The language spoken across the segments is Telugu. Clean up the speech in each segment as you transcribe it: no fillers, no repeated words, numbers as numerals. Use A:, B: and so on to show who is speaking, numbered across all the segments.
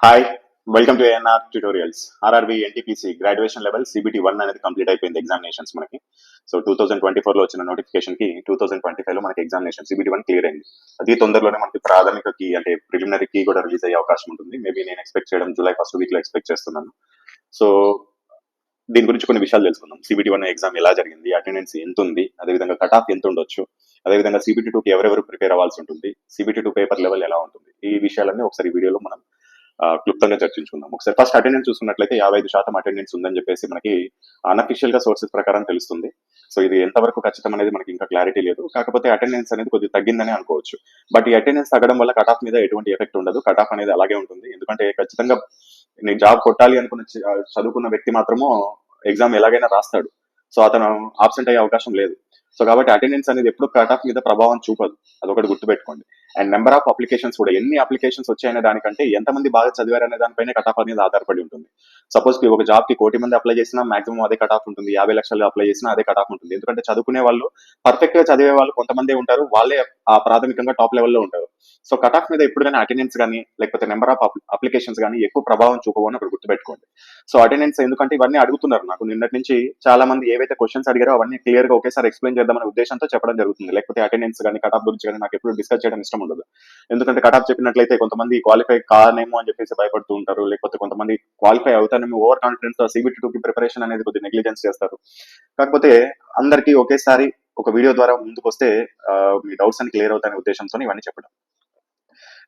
A: Hi, welcome to ANR tutorials. RRB NTPC graduation level CBT 1 అనేది కంప్లీట్ అయిపోయింది ఎగ్జామినేషన్స్ మనకి. సో 2024 లో వచ్చిన నోటిఫికేషన్ కి 2025 లో మనకి ఎగ్జామినేషన్ సిబిటి 1 క్లియర్ అయింది. అతి తొందరలోనే మనకి ప్రాథమిక కీ అంటే ప్రిలిమినరీ కీ కూడా రిలీజ్ అయ్యే అవకాశం ఉంటుంది. మేబీ నేను ఎక్స్పెక్ట్ చేయడం జూలై ఫస్ట్ వీక్ లో ఎక్స్పెక్ట్ చేస్తున్నాను. సో దీని గురించి కొన్ని విషయాలు తెలుసుకుందాం. సిబిటి 1 ఎగ్జామ్ ఎలా జరిగింది, అటెండెన్స్ ఎంత ఉంది, అదేవిధంగా కట్ ఆఫ్ ఎంత ఉండొచ్చు, అదేవిధంగా సిబిటి 2 కి ఎవరెవరు ప్రిపేర్ అవ్వాల్సి ఉంటుంది, సిబిటి 2 పేపర్ లెవెల్ ఎలా ఉంటుంది, ఈ విషయాలన్నీ ఒకసారి వీడియోలో మనం క్లుప్తంగా చర్చించుకుందాం. ఒకసారి ఫస్ట్ అటెండెన్స్ చూసుకున్నట్లయితే 55% అటెండెన్స్ ఉందని చెప్పేసి మనకి అన్అఫిషియల్ గా సోర్సెస్ ప్రకారం తెలుస్తుంది. సో ఇది ఎంతవరకు ఖచ్చితం అనేది మనకి ఇంకా క్లారిటీ లేదు. కాకపోతే అటెండెన్స్ అనేది కొద్దిగా తగ్గిందని అనుకోవచ్చు. బట్ ఈ అటెండెన్స్ తగ్గడం వల్ల కట్ ఆఫ్ మీద ఎటువంటి ఎఫెక్ట్ ఉండదు. కట్ ఆఫ్ అనేది అలాగే ఉంటుంది. ఎందుకంటే ఖచ్చితంగా నేను జాబ్ కొట్టాలి అనుకున్న చదువుకున్న వ్యక్తి మాత్రము ఎగ్జామ్ ఎలాగైనా రాస్తాడు. సో అతను ఆబ్సెంట్ అయ్యే అవకాశం లేదు. సో కాబట్టి అటెండెన్స్ అనేది ఎప్పుడు కట్ ఆఫ్ మీద ప్రభావం చూపదు. అదొకటి గుర్తుపెట్టుకోండి. అండ్ నెంబర్ ఆఫ్ అప్లికేషన్స్ కూడా ఎన్ని అప్లికేషన్స్ వచ్చాయనే దానికంటే ఎంతమంది బాగా చదివారనే దానిపైన కట్ ఆఫ్ అనేది ఆధారపడి ఉంటుంది. సపోజ్ ఒక జాబ్ కి 1,000,000 మంది అప్లై చేసినా మాక్సిమం అదే కట్ ఆఫ్ ఉంటుంది. 50 లక్షలు అప్లై చేసినా అదే కట్ ఆఫ్ ఉంటుంది. ఎందుకంటే చదువుకునే వాళ్ళు పర్ఫెక్ట్ గా చదివే వాళ్ళు కొంతమంది ఉంటారు. వాళ్ళే ఆ ప్రాథమికంగా టాప్ లెవెల్లో ఉంటారు. సో కట్ ఆఫ్ మీద ఎప్పుడైనా అటెండెన్స్ కానీ లేకపోతే నెంబర్ ఆఫ్ అప్లికేషన్స్ కానీ ఎక్కువ ప్రభావం చూపవని ఒకటి గుర్తుపెట్టుకోండి. సో అటెండెన్స్ ఎందుకంటే ఇవన్నీ అడుగుతున్నారు నాకు నిన్నటి నుంచి చాలా మంది ఏవైతే క్వశ్చన్స్ అడిగారో అవన్నీ క్లియర్ గా ఒకేసారి ఎక్స్ప్లెయిన్ చేద్దామనే ఉద్దేశంతో చెప్పడం జరుగుతుంది. లేకపోతే అటెండెన్స్ కానీ కట్ ఆఫ్ గురించి కానీ నాకు ఎప్పుడు డిస్కస్ చేయడం ఇష్టం ఉండదు. ఎందుకంటే కట్ ఆఫ్ చెప్పినట్లయితే కొంతమంది క్వాలిఫై కానేమో అని చెప్పేసి భయపడుతూ ఉంటారు. లేకపోతే కొంతమంది క్వాలిఫై అవుతానేమో ఓవర్ కాన్ఫిడెన్స్ తో సిబిటి 2 కి ప్రిపరేషన్ అనేది కొద్దిగా నెగ్లిజెన్స్ చేస్తారు. కాకపోతే అందరికీ ఒకేసారి ఒక వీడియో ద్వారా ముందుకు వస్తే మీ డౌట్స్ అని క్లియర్ అవుతాయనే ఉద్దేశంతో ఇవన్నీ చెప్పడం.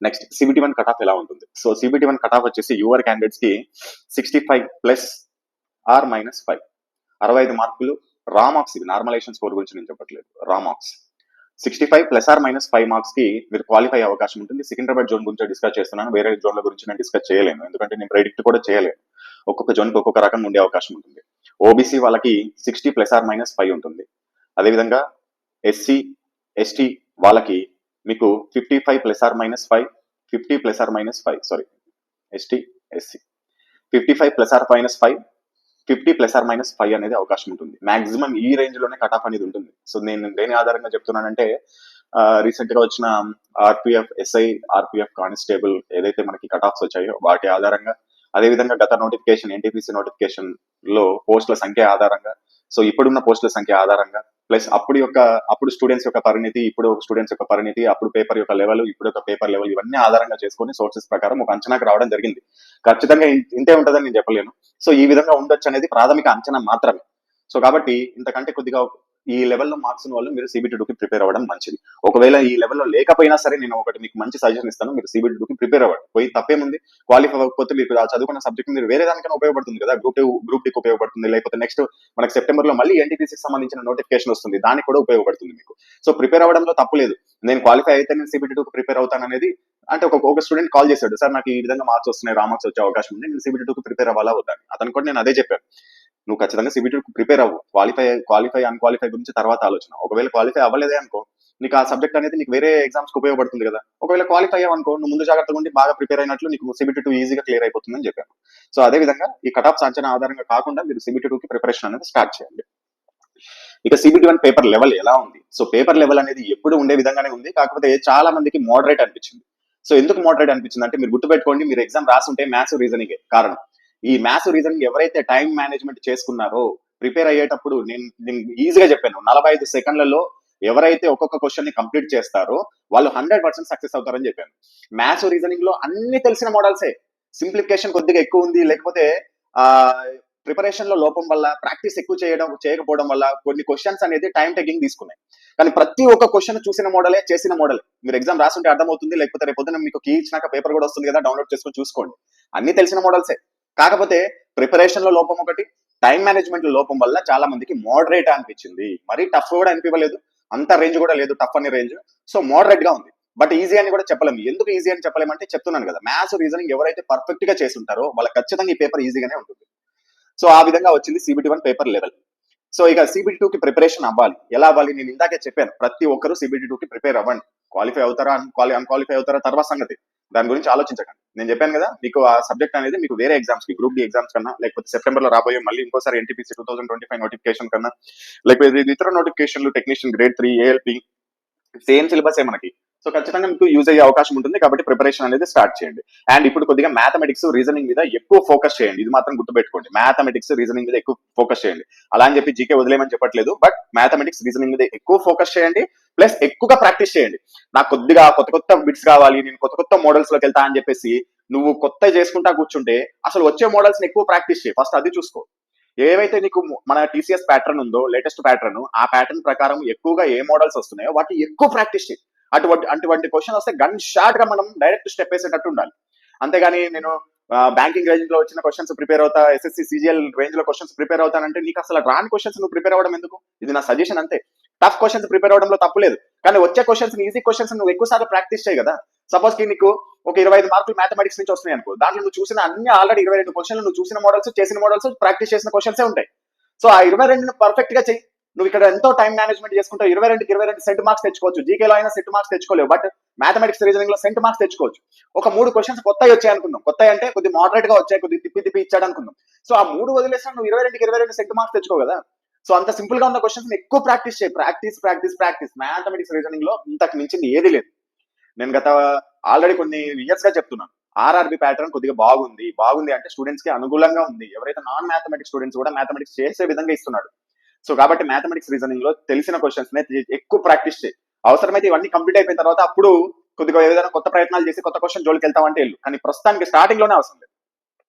A: నెక్స్ట్ సిబిటి 1 కట్ ఆఫ్ ఎలా ఉంటుంది? సో సిబిటి 1 కట్ ఆఫ్ వచ్చేసి యువర్ క్యాండిడేట్స్ కి 65 ప్లస్ ఆర్ మైనస్ 5, 65 మార్కులు రా మార్క్స్. ఇది నార్మలైజేషన్ స్కోర్ గురించి నేను చెప్పట్లేదు, raw marks. 65 plus or minus 5 marks కి మీరు క్వాలిఫై అవకాశం ఉంటుంది. సికింద్రాబాద్ జోన్ గురించి డిస్కస్ చేస్తున్నాను, వేరే జోన్ల గురించి నేను డిస్కస్ చేయలేను, ఎందుకంటే నేను ప్రెడిక్ట్ కూడా చేయలేను. ఒక్కొక్క జోన్కి ఒక్కొక్క రకంగా ఉండే అవకాశం ఉంటుంది. ఓబీసీ వాళ్ళకి 60 ప్లస్ ఆర్ మైనస్ 5 ఉంటుంది. అదేవిధంగా ఎస్సీ ఎస్టీ వాళ్ళకి మీకు 55 plus or minus 5, 50 plus or minus 5, sorry ST SC 55 plus or minus 5, 50 plus or minus 5 అనేది అవకాశం ఉంటుంది. మాక్సిమం ఈ రేంజ్ లోనే కట్ ఆఫ్ అనేది ఉంటుంది. సో నేను దేని ఆధారంగా చెప్తున్నానంటే రీసెంట్ గా వచ్చిన ఆర్పిఎఫ్ ఎస్ఐ, ఆర్పిఎఫ్ కానిస్టేబుల్ ఏదైతే మనకి కట్ ఆఫ్స్ వచ్చాయో వాటి ఆధారంగా, అదేవిధంగా గత నోటిఫికేషన్ ఎన్టీపీసీ నోటిఫికేషన్ లో పోస్టుల సంఖ్య ఆధారంగా, సో ఇప్పుడున్న పోస్టుల సంఖ్య ఆధారంగా, ప్లస్ అప్పుడు స్టూడెంట్స్ యొక్క పరిణితి, ఇప్పుడు స్టూడెంట్స్ యొక్క పరిణితి, అప్పుడు పేపర్ యొక్క లెవెల్, ఇప్పుడు యొక్క పేపర్ లెవెల్, ఇవన్నీ ఆధారంగా చేసుకుని సోర్సెస్ ప్రకారం ఒక అంచనాకు రావడం జరిగింది. ఖచ్చితంగా ఇంతే ఉంటుందని నేను చెప్పలేను. సో ఈ విధంగా ఉండొచ్చు అనేది ప్రాథమిక అంచనా మాత్రమే. సో కాబట్టి ఇంతకంటే కొద్దిగా ఈ లెవెల్లో మార్క్స్ ఉన్న వాళ్ళు మీరు సిబిటి 2 కి ప్రిపేర్ అవ్వడం మంచిది. ఒకవేళ ఈ లెవెల్లో లేకపోయినా సరే నేను ఒకటి మీకు మంచి సజెషన్ ఇస్తాను, మీరు సిబిటి 2 కి ప్రిపేర్ అవ్వండి. పోయి తప్పేముంది? క్వాలిఫై అవ్వకపోతే మీకు ఆ చదువుకున్న సబ్జెక్ట్ మీరు వేరే దానికైనా ఉపయోగపడుతుంది కదా. గ్రూప్ కి ఉపయోగపడుతుంది, లేకపోతే నెక్స్ట్ మనకి సెప్టెంబర్ లో మళ్ళీ ఎన్టీపీసీకి సంబంధించిన నోటిఫికేషన్ వస్తుంది, దానికి కూడా ఉపయోగపడుతుంది మీకు. సో ప్రిపేర్ అవ్వడంలో తప్పు లేదు. నేను క్వాలిఫై అయితే నేను సిబిటి 2 కి ప్రిపేర్ అవుతాను అనేది, అంటే ఒక స్టూడెంట్ కాల్ చేశాడు, సార్ నాకు ఈ విధంగా మార్క్స్ వస్తున్నాయి, రా మార్క్స్ వచ్చే అవకాశం ఉంది, నేను సిబిటి 2 కి ప్రిపేర్ అవ్వాలా వద్దా? అతను కూడా నేను అదే చెప్పాను, నువ్వు ఖచ్చితంగా సిబిటి 2 కి ప్రిపేర్ అవ్వు. క్వాలిఫై అన్క్వాలిఫై గురించి తర్వాత ఆలోచన. ఒకవేళ క్వాలిఫై అవ్వలేదే అనుకో, నీకు ఆ సబ్జెక్ట్ అనేది నీకు వేరే ఎగ్జామ్స్ కి ఉపయోగపడుతుంది కదా. ఒకవేళ క్వాలిఫై అయ్యావనుకో, నువ్వు ముందు జాగ్రత్తగా ఉండి బాగా ప్రిపేర్ అయినట్లు నీకు సిబిటి 2 ఈజీగా క్లియర్ అయిపోతుందని చెప్పాను. సో అదే విధంగా ఈ కట్ ఆఫ్ అంచనా ఆధారంగా కాకుండా మీరు సిబిటి 2 కి ప్రిపరేషన్ అనేది స్టార్ట్ చేయండి. ఇక సిబిటి 1 పేపర్ లెవెల్ ఎలా ఉంది? సో పేపర్ లెవెల్ అనేది ఎప్పుడు ఉండే విధంగానే ఉంది, కాకపోతే చాలా మందికి మోడరేట్ అనిపించింది. సో ఎందుకు మోడరేట్ అనిపించింది అంటే, మీరు గుర్తుపెట్టుకోండి, మీరు ఎగ్జామ్ రాసుంటే మ్యాథ్స్ రీజనింగ్ కారణం. ఈ మ్యాథ్స్ రీజనింగ్ ఎవరైతే టైం మేనేజ్మెంట్ చేసుకున్నారో, ప్రిపేర్ అయ్యేటప్పుడు నేను ఈజీగా చెప్పాను, 45 సెకండ్లలో ఎవరైతే ఒక్కొక్క క్వశ్చన్ ని కంప్లీట్ చేస్తారో వాళ్ళు 100% సక్సెస్ అవుతారని చెప్పాను. మ్యాథ్స్ రీజనింగ్ లో అన్ని తెలిసిన మోడల్సే, సింప్లిఫికేషన్ కొద్దిగా ఎక్కువ ఉంది, లేకపోతే ఆ ప్రిపరేషన్ లో లోపం వల్ల, ప్రాక్టీస్ ఎక్కువ చేయకపోవడం వల్ల కొన్ని క్వశ్చన్స్ అనేది టైం టేకింగ్ తీసుకున్నాయి. కానీ ప్రతి ఒక్క క్వశ్చన్ చూసిన మోడలే, చేసిన మోడల్. మీరు ఎగ్జామ్ రాసుంటే అర్థమవుతుంది, లేకపోతే రేపు పొద్దున మీకు కీ ఇచ్చినాక పేపర్ కూడా వస్తుంది కదా, డౌన్లోడ్ చేసుకొని చూసుకోండి. అన్ని తెలిసిన మోడల్సే. కాకపోతే ప్రిపరేషన్ లో లోపం ఒకటి, టైం మేనేజ్మెంట్ లో లోపం వల్ల చాలా మందికి మోడరేట్ అనిపించింది. మరీ టఫ్ కూడా అనిపించలేదు, అంత రేంజ్ కూడా లేదు టఫ్ అనే రేంజ్. సో మోడరేట్ గా ఉంది. బట్ ఈజీ అని కూడా చెప్పలేము. ఎందుకు ఈజీ అని చెప్పలేమంటే, చెప్తున్నాను కదా, మ్యాథ్స్ రీజనింగ్ ఎవరైతే పర్ఫెక్ట్ గా చేస్తుంటారో వాళ్ళకి ఖచ్చితంగా ఈ పేపర్ ఈజీగానే ఉంటుంది. సో ఆ విధంగా వచ్చింది సిబిటి 1 పేపర్ లెవెల్. సో ఇక సిబిటి 2 కి ప్రిపరేషన్ అవ్వాలి. ఎలా అవ్వాలి? నేను ఇందాకే చెప్పాను, ప్రతి ఒక్కరూ సిబిటి 2 కి ప్రిపేర్ అవ్వండి. క్వాలిఫై అవుతారా అన్క్వాలిఫై అవుతారా తర్వాత సంగతి, దాని గురించి ఆలోచించకండి. నేను చెప్పాను కదా, మీకు ఆ సబ్జెక్ట్ అనేది మీకు వేరే ఎగ్జామ్స్ కి, గ్రూప్ డి ఎగ్జామ్స్ కన్నా, లేకపోతే సెప్టెంబర్ లో రాబోయే మళ్ళీ ఇంకోసారి ఎన్టీపీసీ 2025 నోటిఫికేషన్ కన్నా, లేకపోతే ఇతర నోటిఫికేషన్లు, technician grade 3 ALP, same syllabus మనకి. సో సో ఖచ్చితంగా మీకు యూజ్ అయ్యే అవకాశం ఉంటుంది, కాబట్టి ప్రిపరేషన్ అనేది స్టార్ట్ చేయండి. అండ్ ఇప్పుడు కొద్దిగా మ్యాథమెటిక్స్ రీజనింగ్ మీద ఎక్కువ ఫోకస్ చేయండి, ఇది మాత్రం గుర్తుపెట్టుకోండి. మ్యాథమెటిక్స్ రీజనింగ్ మీద ఎక్కువ ఫోకస్ చేయండి. అలా అని చెప్పి జీకే వదిలేమని చెప్పట్లేదు, బట్ మ్యాథమెటిక్స్ రీజనింగ్ మీద ఎక్కువ ఫోకస్ చేయండి, ప్లస్ ఎక్కువగా ప్రాక్టీస్ చేయండి. నాకు కొద్దిగా కొత్త కొత్త బిట్స్ కావాలి, నేను కొత్త కొత్త మోడల్స్ లోకి వెళ్తా అని చెప్పేసి నువ్వు కొత్త చేసుకుంటా కూర్చుంటే అసలు వచ్చే మోడల్స్ ఎక్కువ ప్రాక్టీస్ చేయి, ఫస్ట్ అది చూసుకో. ఏవైతే నీకు మన టీసీఎస్ ప్యాటర్న్ ఉందో, లేటెస్ట్ ప్యాటర్న్, ఆ ప్యాటర్న్ ప్రకారం ఎక్కువగా ఏ మోడల్స్ వస్తున్నాయో వాటి ఎక్కువ ప్రాక్టీస్ చేయి. అటువంటి క్వశ్చన్ వస్తే గన్ షార్ట్ గా మనం డైరెక్ట్ స్టెప్ వేసేటట్టు ఉండాలి. అంతేగాని నేను బ్యాంకింగ్ రేంజ్ లో వచ్చిన క్వశ్చన్స్ ప్రిపేర్ అవుతా, ఎస్ఎస్సి సిజిఎల్ రేంజ్ లో క్వశ్చన్స్ ప్రిపేర్ అవుతానంటే నీకు అసలు రాని క్వశ్చన్స్ నువ్వు ప్రిపేర్ అవ్వడం ఎందుకు? ఇది నా సజెషన్ అంతే. టఫ్ క్వశ్చన్స్ ప్రిపేర్ అవడంలో తప్పు లేదు, కానీ వచ్చే క్వశ్చన్స్ ఈజీ క్వశ్చన్స్ నువ్వు ఎక్కువ సార్లు ప్రాక్టీస్ చేయి కదా. సపోజ్ కి నీకు ఒక 25 మార్కులు మ్యాథమెటిక్స్ నుంచి వస్తున్నాయి అనుకో, దాంట్లో నువ్వు చూసిన అన్ని ఆల్రెడీ 22 క్వశ్చన్లు నువ్వు చూసిన మోడల్స్, చేసిన మోడల్స్, ప్రాక్టీస్ చేసిన క్వశ్చన్సే ఉంటాయి. సో ఆ 22 పర్ఫెక్ట్ గా చెయ్యి. నువ్వు ఇక్కడ ఎంతో టైం మేనేజ్మెంట్ చేసుకుంటావు, 22కి 22 సెంట్ మార్క్స్ తెచ్చుకోవచ్చు. జీకేలో అయినా సెంట్ మార్క్స్ తెచ్చుకోలేవు, బట్ మ్యాథమెటిక్స్ రీజనింగ్ లో సెంట్ మార్క్స్ తెచ్చుకోవచ్చు. ఒక 3 క్వశ్చన్స్ కొత్తవి వచ్చాయి అనుకుందాం, కొత్త అంటే కొద్ది మోడరేట్ గా వచ్చాయి, కొద్ది తిప్పి తిప్పి ఇచ్చాడు అనుకుందాం. సో ఆ 3 వదిలేసినా నువ్వు 22కి 22 సెంట్ మార్క్స్ తెచ్చుకో కదా. సో అంత సింపుల్ గా ఉన్న క్వశ్చన్స్ ఎక్కువ ప్రాక్టీస్ చేయి. Practice practice practice. Mathematics reasoning లో ఇంతకు మించింది ఏది లేదు. నేను గత ఆల్రెడీ కొన్ని ఇయర్స్ గా చెప్తున్నాను, ఆర్ఆర్బి ప్యాటర్న్ కొద్దిగా బాగుంది అంటే స్టూడెంట్స్ కి అనుకూలంగా ఉంది. ఎవరైతే నాన్ మ్యాథమెటిక్స్ స్టూడెంట్స్ కూడా మ్యాథమెటిక్స్ చేసే విధంగా ఇస్తున్నాడు. సో కాబట్టి మ్యాథమెటిక్స్ రీజనింగ్ లో తెలిసిన క్వశ్చన్స్ ఎక్కువ ప్రాక్టీస్ చేయి. అవసరమైతే ఇవన్నీ కంప్లీట్ అయిపోయిన తర్వాత అప్పుడు కొద్దిగా ఏదైనా కొత్త ప్రయత్నాలు చేసి కొత్త క్వశ్చన్ జోలికి వెళ్తామంటే వెళ్ళు, కానీ ప్రస్తుతానికి స్టార్టింగ్ లోనే అవసరం లేదు.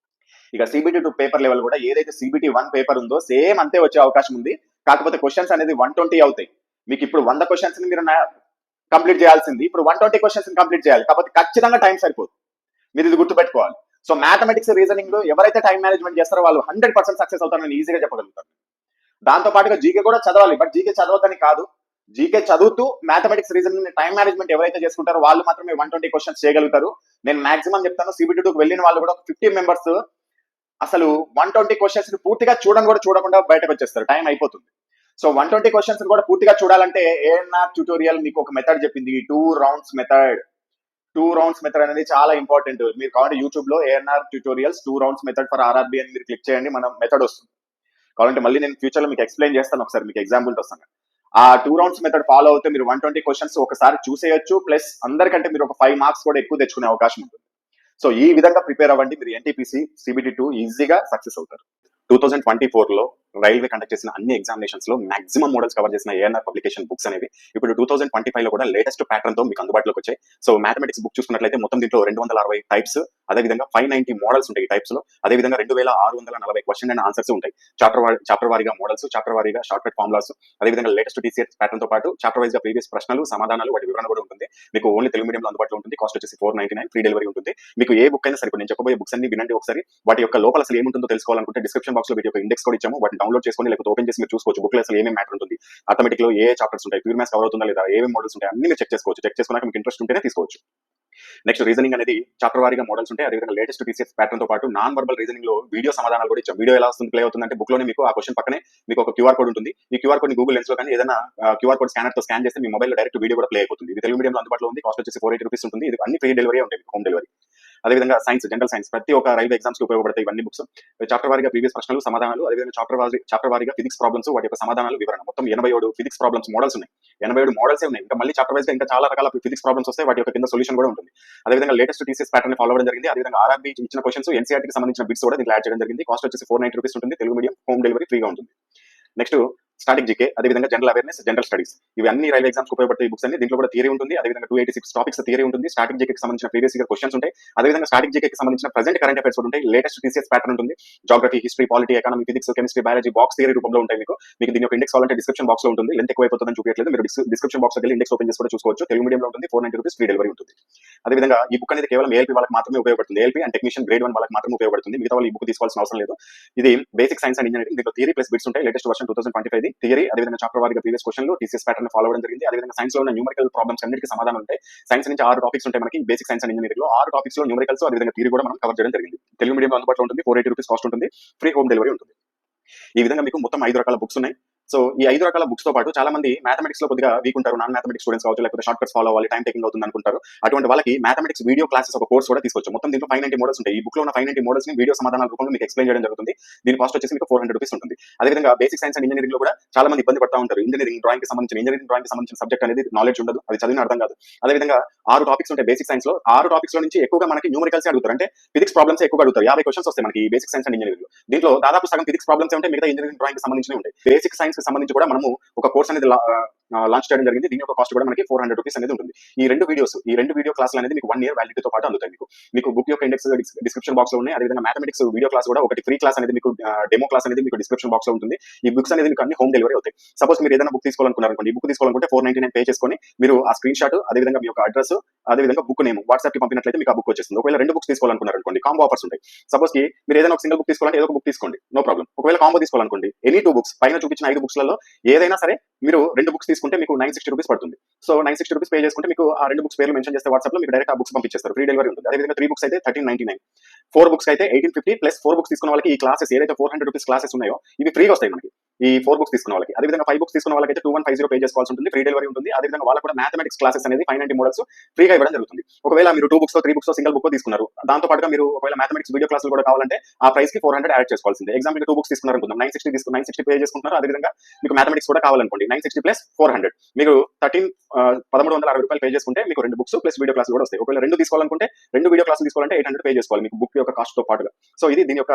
A: ఇక సిబిటీ 2 పేపర్ లెవెల్ కూడా ఏదైతే సిబిటీ 1 పేపర్ ఉందో సేమ్ అంతే వచ్చే అవకాశం ఉంది. కాకపోతే క్వశ్చన్స్ అనేది 120 అవుతాయి. మీకు ఇప్పుడు 100 క్వశ్చన్స్ మీరు కంప్లీట్ చేయాల్సింది ఇప్పుడు 120 క్వశ్చన్స్ కంప్లీట్ చేయాలి, కాబట్టి ఖచ్చితంగా టైం సరిపోదు. మీరు ఇది గుర్తుపెట్టుకోవాలి. సో మ్యాథమెటిక్స్ రీజనింగ్ లో ఎవరైతే టైం మేనేజ్మెంట్ చేస్తారో వాళ్ళు 100% సక్సెస్ అవుతారని ఈజీగా చెప్పగలుగుతారు. దాంతో పాటుగా జీకే కూడా చదవాలి, బట్ జీకే చదవద్దని కాదు, జీకే చదువుతూ మ్యాథమెటిక్స్ రీజనింగ్ టైం మేనేజ్మెంట్ ఎవరైతే చేసుకుంటారో వాళ్ళు మాత్రమే 120 క్వశ్చన్స్ చేయగలుగుతారు. నేను మాక్సిమం చెప్తాను, సిబిటీ 2కి వెళ్ళిన వాళ్ళు కూడా 50 మెంబర్స్ అసలు 120 క్వశ్చన్స్ పూర్తిగా చూడకుండా బయటకు వచ్చేస్తారు, టైం అయిపోతుంది. సో 120 క్వశ్చన్స్ కూడా పూర్తిగా చూడాలంటే ఏఎన్ఆర్ ట్యూటోరియల్ మీకు ఒక మెథడ్ చెప్పింది, 2 రౌండ్స్ మెథడ్. 2 రౌండ్స్ మెథడ్ అనేది చాలా ఇంపార్టెంట్. మీరు కావాలంటే యూట్యూబ్ లో ANR tutorials 2 rounds method for RRB అని మీరు క్లిక్ చేయండి, మన మెథడ్ వస్తుంది. కావాలంటే మళ్ళీ నేను ఫ్యూచర్ లో మీకు ఎక్స్ప్లెయిన్ చేస్తాను, ఒకసారి మీకు ఎగ్జాంపుల్ వస్తాను. ఆ 2 రౌండ్స్ మెథడ్ ఫాలో అవుతే మీరు 120 క్వశ్చన్స్ ఒకసారి చూసేయచ్చు, ప్లస్ అందరికంటే మీరు ఒక 5 మార్క్స్ కూడా ఎక్కువ తెచ్చుకునే అవకాశం ఉంటుంది. సో ఈ విధంగా ప్రిపేర్ అవ్వండి, మీరు ఎన్టీపీసీ సిబిటీ 2 ఈజీగా సక్సెస్ అవుతారు. 2024 లో రైల్వే కండక్ట్ చేసిన అన్ని ఎగ్జామినేషన్స్ లో మాక్సిమం మోడల్స్ కవర్ చేసిన ఏఎన్ఆర్ పబ్లికేషన్ బుక్స్ అనేవి ఇప్పుడు 2025 లో కూడా లేటెస్ట్ ప్యాటర్న్ తో మీకు అందుబాటులోకి వచ్చాయి. సో మ్యాథమెటిక్స్ బుక్ చూసుకున్నట్లయితే మొత్తం దీంట్లో 260 టైప్స్, అదేవిధంగా 590 మోడల్స్ ఉంటాయి ఈ టైప్స్ లో, అదేవిధంగా 2640 క్వశ్చన్ అండ్ ఆన్సర్స్ ఉంటాయి. చాప్టర్ వారీగా మోడల్స్, చాప్టర్ వారీగా షార్ట్ కట్ ఫార్ములాస్, అదేవిధంగా లేటెస్ట్ టీసీఎస్ ప్యాటర్న్ తో పాటు చాప్టర్ వైజ్ గా ప్రీవియస్ ప్రశ్నలు, సమాధానాలు, వాటి వివరణ కూడా ఉంటుంది. మీకు ఓన్లీ తెలుగు మీడియంలో అందుబాటులో ఉంటుంది. కాస్ట్ వచ్చేసి 499, ఫ్రీ డెలివరీ ఉంటుంది. మీకు ఏ బుక్ అయినా సరే, నేను చెప్పబోయే బుక్స్ అన్ని వినండి ఒకసారి. వాటి యొక్క లోపల అసలు ఏముంటుందో తెలుసుకోవాలనుకుంటే డిస్క్రిప్షన్ బాక్స్ లో వీటి యొక్క ఇండెక్స్ కూడా ఇచ్చాము, వాటిని డౌన్లోడ్ చేసుకొని లేకపోతే ఓపెన్ చేసి మీరు చూసుకోవచ్చు. బుక్ లో అసలు ఏమేమి మ్యాటర్ ఉంటుంది, ఆటోమేటిక్ లో ఏ చాప్టర్స్ ఉంటాయి, ప్యూర్ మ్యాథ్స్ కవర్ అవుతుందా లేదా, ఏమేమి మోడల్స్ ఉంటాయి అన్ని మీరు చెక్ చేసుకోవచ్చు. చెక్ చేసుకున్నాక మీకు ఇంట్రెస్ట్ ఉంటేనే తీసుకోవచ్చు. నెక్స్ట్ రీజనింగ్ అనేది చాప్టర్ వారీగా మోడల్స్ ఉంటాయి, అదేవిధంగా లేటెస్ట్ టీసీఎస్ ప్యాటర్న్ తో పాటు నాన్ వర్బల్ రీజనింగ్ లో వీడియో సమాధానాలు కూడా ఇచ్చాం. వీడియో ఎలా వస్తుంది ప్లే అవుతుందంటే బుక్ లోనే మీకు ఆ క్వశ్చన్ పక్కనే మీకు ఒక క్యూఆర్ కోడ్ ఉంటుంది. ఈ క్యూఆర్ కోడ్ ని గూగుల్ లెన్స్ లో కానీ ఏదైనా క్యూఆర్ కోడ్ స్కానర్ తో స్కాన్ చేస్తే మీ మొబైల్ లో డైరెక్ట్ వీడియో కూడా ప్లే అయిపోతుంది. ఇది తెలుగు మీడియంలో అందుబాటులో ఉంది. కాస్ట్ వచ్చేసి 480 రూపీస్ ఉంటుంది. ఇది అన్ని ఫ్రీ డెలివరీ ఉంటాయి, హోమ్ డెలివరీ. అదేవిధంగా సైన్స్, జనరల్ సైన్స్ ప్రతి ఒక్క రైల్వే ఎగ్జామ్స్ కి ఉపయోగపడతాయి ఇవన్నీ బుక్స్. చాప్టర్ వారీగా ప్రీవియస్ ప్రశ్నలు, సమాధానాలు, అదేవిధంగా చాప్టర్ వారీగా ఫిజిక్స్ ప్రాబ్లమ్స్, వాటి యొక్క సమాధానాలు, వివరణ. మొత్తం 87 ఫిజిక్స్ ప్రాబ్లమ్స్ మోడల్స్ ఉన్నాయి. 87 మోడల్స్ ఉన్నాయి. ఇంకా మళ్ళీ చాప్టర్ వైజ్ గా ఇంకా చాలా రకాల ఫిజిక్స్ ప్రాబ్లమ్స్ వస్తాయి, వాటి యొక్క కింద సొల్యూషన్ కూడా ఉంటుంది. అదేవిధంగా లేటెస్ట్ టీసీఎస్ ప్యాటర్న్ ఫాలో అవ్వడం జరిగింది. అదేవిధంగా ఆర్ఆర్బీ ఇచ్చిన క్వశ్చన్స్, ఎన్సీఆర్టీకి సంబంధించిన బిట్స్ కూడా దీంట్లో యాడ్ చేయడం జరిగింది. కాస్ట్ వచ్చేసి 490 రూపీస్ ఉంటుంది. తెలుగు మీడియం, హోమ్ డెలివరీ ఫ్రీగా ఉంటుంది. నెక్స్ట్ స్టాటిక్ జీకే, అదేవిధంగా జనరల్ అవేర్నెస్, జనరల్ స్టడీస్, ఇవి అన్ని రైల్వే ఎగ్జామ్స్ ఉపయోగపడే బుక్స్ అన్ని. దీంట్లో కూడా థియరీ ఉంటుంది, అదేవిధంగా 286 టాపిక్స్ థియరీ ఉంటుంది. స్టాటిక్ జీకేకి సంబంధించిన ప్రీవియస్ ఇయర్ క్వశ్చన్స్ ఉంటాయి, అదేవిధంగా స్టాటిక్ జీకేకి సంబంధించిన ప్రెజెంట్ కరెంట్ అఫైర్స్ ఉంటాయి. లేటెస్ట్ టీసీఎస్ ప్యాటర్న్ ఉంటుంది. Geography, history, polity, economy, physics, chemistry, biology box theory రూపంలో ఉంటాయి. మీకు దీని యొక్క ఇండెక్స్ కావాలంటే డిస్క్రిప్షన్ బాక్స్ లో ఉంటుంది. లెంత్ ఎక్కువైపోతుందని చూపించలేదు, మీరు డిస్క్రిప్షన్ బాక్స్ లో వెళ్ళి ఇండెక్స్ ఓపెన్ చేసి కూడా చూసుకోవచ్చు. తెలుగు మీడియంలో ఉంటుంది. 490 రూపీస్ ఫ్రీ డెలివరీ ఉంటుంది. అదేవిధంగా ఈ బుక్ అనేది కేవలం ఏఎల్పీ వాళ్ళకి మాత్రమే ఉపయోగపడుతుంది. ఏఎల్పీ అండ్ టెక్నీషియన్ గ్రేడ్ 1 వాళ్ళకి మాత్రమే ఉపయోగపడుతుంది. మిగతా వాళ్ళు ఈ బుక్ తీసుకోవాల్సిన అవసరం లేదు. ఇది బేసిక్ సైన్స్ అండ్ ఇంజనీరింగ్. దీంట్లో థియరీ ప్లస్ బిట్స్ ఉంటాయి. లేటెస్ట్ వర్షన్ 2025 థియరీ, అదేవిధంగా చాప్టర్ వారీగా ప్రీవియస్ క్వశ్చన్లు, టీసీఎస్ ప్యాటర్న్ ఫాలో అవ్వడం జరిగింది. అదేవిధంగా సైన్స్ లో ఉన్న న్యూమరికల్ ప్రాబ్లమ్స్ అన్నిటికీ సమాధానం ఉంటాయి. సైన్స్ నుంచి 6 టాపిక్స్ ఉంటాయి మనకి బేసిక్ సైన్స్ అండ్ ఇంజనీరింగ్ లో. 6 టాపిక్స్ లో న్యూమరికల్స్, అదేవిధంగా థియరీ కూడా మనం కవర్ చేయడం జరిగింది. తెలుగు మీడియంలో అందుబాటులో ఉంటుంది. 480 రూపీస్ కాస్ట్ ఉంటుంది. ఫ్రీ హోమ్ డెలివరీ ఉంటుంది. ఈ విధంగా మీకు మొత్తం 5 రకాల బుక్స్ ఉన్నాయి. సో ఈ 5 రకాల బుక్స్ తో పాటు చాలా మంది మ్యాథమెటిక్స్ లో కొద్దిగా వీక్ ఉంటారు, నాన్ మ్యాథమెటిక్స్ స్టూడెంట్స్ కావచ్చు, లేకపోతే షార్ట్ కట్స్ ఫాలో అవ్వాలి, టైం టేకింగ్ అవుతుంది అనుకుంటారు. అటువంటి వాళ్ళకి మ్యాథమెటిక్స్ వీడియో క్లాసెస్ ఒక కోర్స్ కూడా తీసుకోవచ్చు. మొత్తం దీంట్లో 590 మోడల్స్ ఉంటాయి. ఈ బుక్ లో ఉన్న 590 మోడల్స్ ని వీడియో సమాధానాల రూపంలో మీకు ఎక్స్ప్లెయిన్ చేయడం జరుగుతుంది. దీని కాస్ట్ వచ్చేసి మీకు 400 రూపీస్ ఉంటుంది. అదేవిధంగా బేసిక్ సైన్స్ అండ్ ఇంజనీరింగ్ లో కూడా చాలా మంది ఇబ్బంది పడతా ఉంటారు. ఇంజనీరింగ్ డ్రాయింగ్ కి సంబంధించిన సబ్జెక్ట్ అనేది నాలెడ్జ్ ఉండదు, అది చదివిన అర్థం కాదు. అదేవిధంగా 6 టాపిక్స్ ఉంటాయి బేసిక్ సైన్స్ లో. 6 టాపిక్స్ లో నుంచి ఎక్కువగా మనకి న్యూమరికల్స్ అడుగుతారు, అంటే ఫిజిక్స్ ప్రాబ్లమ్స్ ఎక్కువగా అడుగుతారు. 50 క్వశ్చన్స్ వస్తాయి మనకి బేసిక్ సైన్స్ అండ్ ఇంజనీరింగ్ లో. దీంట్లో దాదాపు సగం ఫిజిక్స్ ప్రాబ్లమ్స్ ఉంటాయి, మిగతా ఇంజనీరింగ్ డ్రాయింగ్ కి సంబంధించి ఉంటాయి. బేసిక్ సైన్స్ కి సంబంధించి కూడా మనము ఒక కోర్స్ అనేది లాంచ్ చేయడం జరిగింది. దీని యొక్క కాస్ట్ కూడా మనకి 400 రూపీస్ అనేది ఉంటుంది. ఈ రెండు వీడియో క్లాసులు అనేది మీకు 1 ఇయర్ వ్యాలిడిటీతో పాటు అందుతాయి. మీకు బుక్ యొక్క ఇండెక్స్ డిస్క్రిప్షన్ బాక్స్ లో ఉన్నాయి. అదేవిధంగా మ్యాథమెటిక్స్ వీడియో క్లాస్ కూడా ఒకటి ఫ్రీ క్లాస్ అనేది మీకు డెమో క్లాస్ అనేది మీకు డిస్క్రిప్షన్ బాక్స్ లో ఉంటుంది. ఈ బుక్స్ అనేది మీకు అన్ని హోమ్ డెలివరీ అవుతాయి. సపోజ్ మీరు ఏదైనా బుక్ తీసుకోవాలనుకున్నారనుకోండి, ఈ బుక్ తీసుకోవాలనుకుంటే 499 పే చేసుకొని మీరు ఆ స్క్రీన్ షాట్, అదేవిధంగా మీ యొక్క అడ్రస్, అదేవిధంగా బుక్ నేమ్ వాట్సాప్ కి పంపినట్లయితే మీకు ఆ బుక్ వచ్చేస్తుంది. ఒకవేళ 2 బుక్స్ తీసుకోవాలనుకున్నారనుకోండి, కాంబో ఆఫర్స్ ఉంటాయి. సపోజ్ కి మీరు ఏదైనా ఒక సింగిల్ బుక్ తీసుకోవాలంటే ఏదో ఒక బుక్ తీసుకోండి, నో ప్రాబ్లం. ఒకవేళ కాంబో తీసుకోవాలనుకోండి, ఎనీ 2 బుక్స్ పైన చూపించిన 5 బుక్స్ లలో ఏదైనా సరే మీరు 2 బుక్స్ తీసుకుంటే మీకు 960 రూపీస్ పడుతుంది. సో 960 రూపీస్ పే చేసుకుంటే మీకు ఆ 2 బుక్స్ పేర్లు మెన్షన్ చేస్తే వాట్సాప్ లో మీకు డైరెక్ట్ ఆ బుక్స్ పంపించేస్తారు, ఫ్రీ డెలివరీ ఉంటుంది. అదేవిధంగా 3 బుక్స్ అయితే 1399, 4 బుక్స్ అయితే 1850 ప్లస్ 4 బుక్స్ తీసుకున్న వాళ్ళకి ఈ క్లాసెస్ ఏదైతే 400 రూపీస్ క్లాసెస్ ఉన్నాయో ఇవి ఫ్రీగా వస్తాయి మనకి, ఈ 4 బుక్స్ తీసుకున్న వాళ్ళకి. అదేవిధంగా 5 బుక్స్ తీసుకున్న వాళ్ళకైతే 2150 పే చేసుకోవాల్సి ఉంటుంది, ఫ్రీ డెలివరీ ఉంటుంది. అదేవిధంగా వాళ్ళకి కూడా మ్యాథమెటిక్స్ క్లాసెస్ అనేది 590 మోడల్స్ ఫ్రీగా ఇవ్వడం జరుగుతుంది. ఒకవేళ మీరు 2 బుక్స్ 3 బుక్స్ సింగిల్ బుక్ తీసుకున్నారు, దాంతో పాటుగా మీరు ఒకవేళ మ్యాథమెటిక్స్ వీడియో క్లాసులు కూడా కావాలంటే ఆ ప్రైస్ కి 400 యాడ్ చేసుకోవాల్సిందే. ఎగ్జాంపుల్ 2 బుక్స్ తీసుకున్నారు అనుకుందాం, 960 పే చేసుకుంటున్నారు. అదేవిధంగా మీకు మ్యాథమెటిక్స్ కూడా కావాలనుకోండి, 960 ప్లస్ 400 మీకు 1360 రూపాయలు పే చేసుకుంటే మీకు 2 బుక్స్ ప్లస్ వీడియో క్లాసులు కూడా వస్తాయి. ఒకవేళ 2 తీసుకోవాలనుకుంటే 2 వీడియో క్లాసులు తీసుకోవాలంటే 800 పే చేసుకోవాలి మీకు బుక్ యొక్క కాస్ట్ తో పాటుగా. సో ఇది దీని యొక్క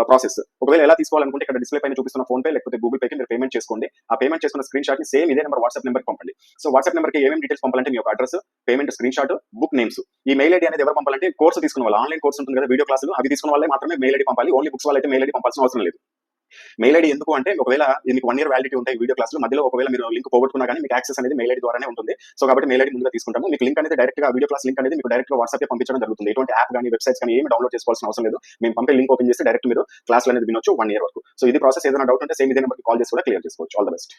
A: ప్రాసెస్. ఒకవేళ ఎలా తీసుకోవాలనుకుంటే ఇక్కడ డిస్ప్లే పైన చూపిస్తున్న ఫోన్ పే లేకపోతే గూగుల్ పే కి మీరు పేమెంట్ చేసుకోండి. ఆ పేమెంట్ చేసుకున్న స్క్రీన్ షాట్ ని సేమ్ ఇదే నెంబర్ వాట్సాప్ నెంబర్ కి పంపండి. సో వాట్సాప్ నెంబర్ కి ఏమేమి డీటెయిల్స్ పంపాలంటే మీ యొక్క address, payment screen shot, book names. ఈ మెయిల్ ఐడి అనేది ఎవరు పంపాలంటే కోర్సు తీసుకున్న వాళ్ళు, ఆన్లైన్ కోర్స్ ఉంటుంది కదా వీడియో క్లాసులు, అవి తీసుకున్న వాళ్ళే మాత్రమే మెయిల్ ఐడి పంపాలి. ఓన్లీ బుక్స్ వాళ్ళైతే మెయిల్ ఐడి పంపాల్సిన అవసరం లేదు. మెయిల్ ఐడి ఎందుకు అంటే ఒకవేళ మీకు 1 ఇయర్ వ్యాలిడిటీ ఉంటాయి వీడియో క్లాసులు, మధ్యలో ఒకవేళ మీరు లింక్ పోగొట్టుకున్నా కానీ మీకు యాక్సెస్ అనేది మెయిల్ ఐడి ద్వారానే ఉంటుంది. సో కాబట్టి మెయిల్ ఐడి ముందుగా తీసుకుంటాము. మీకు లింక్ అనేది డైరెక్ట్ గా వీడియో క్లాస్ లింక్ అనేది మీకు డైరెక్ట్ గా వాట్సాప్ పంపించడం జరుగుతుంది. ఎటువంటి యాప్ కానీ వెబ్సైట్స్ కానీ ఏమి డౌన్లోడ్ చేసుకోవాల్సిన అవసరం లేదు. మేము పంపే లింక్ ఓపెన్ చేస్తే డైరెక్ట్ మీరు క్లాసులు అనేది వినొచ్చు 1 ఇయర్ వరకు. సో ఇది ప్రాసెస్. ఏదైనా డౌట్ ఉంటే సేమ్ ఇదే నెంబర్కి కాల్ చేసి కూడా క్లియర్ చేసుకోవచ్చు. All the best.